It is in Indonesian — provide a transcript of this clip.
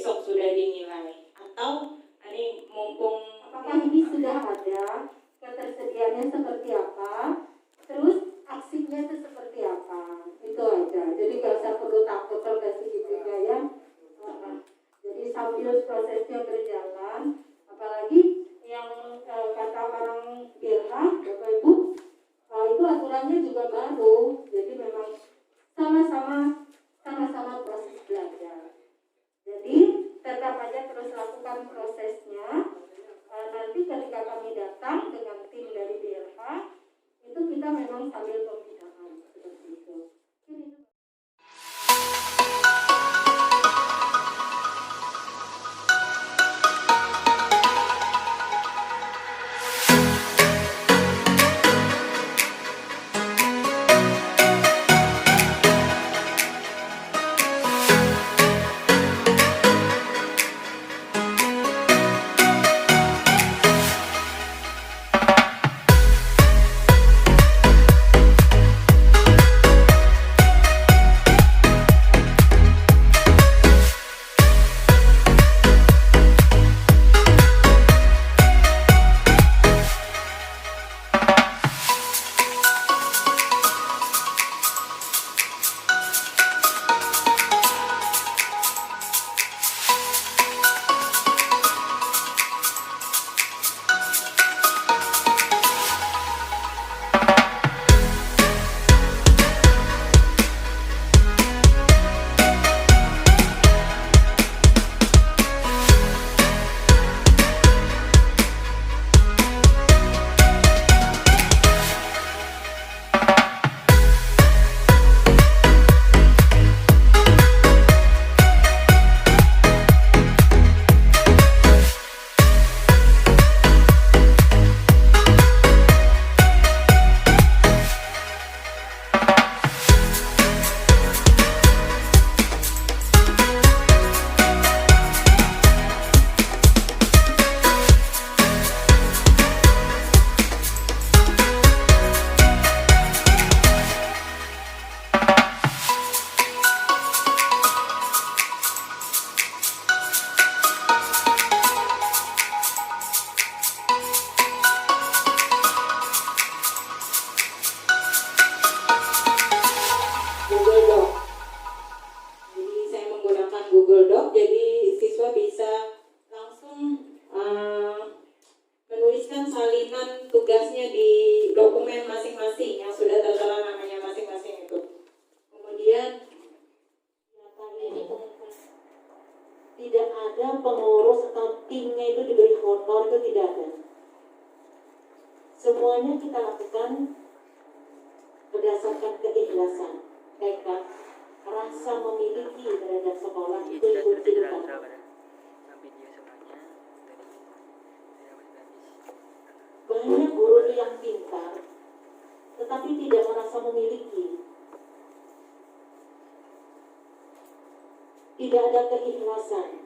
besok sudah dinilai? Atau ini mumpung apakah ini sudah ada, ketersediaannya seperti apa, terus aksinya itu seperti apa, itu aja. Jadi nggak usah perlu takut terkasih gitu ya. Jadi sambil prosesnya berjalan, apalagi yang kata orang BLH, Bapak Ibu, itu aturannya juga baru, jadi memang sama-sama proses belajar. Jadi tetap aja terus lakukan prosesnya. Nanti ketika kami datang dengan tim dari BLH, itu kita memang sambil pembinaan seperti itu. Google Doc, jadi siswa bisa langsung menuliskan salinan tugasnya di dokumen masing-masing yang sudah tertera namanya masing-masing itu. Kemudian tidak ada pengurus atau timnya itu diberi honor, itu tidak ada. Semuanya kita lakukan berdasarkan keikhlasan, tekad, rasa memiliki terhadap sekolah itu kunci utama. Banyak guru yang pintar, tetapi tidak merasa memiliki. Tidak ada keikhlasan.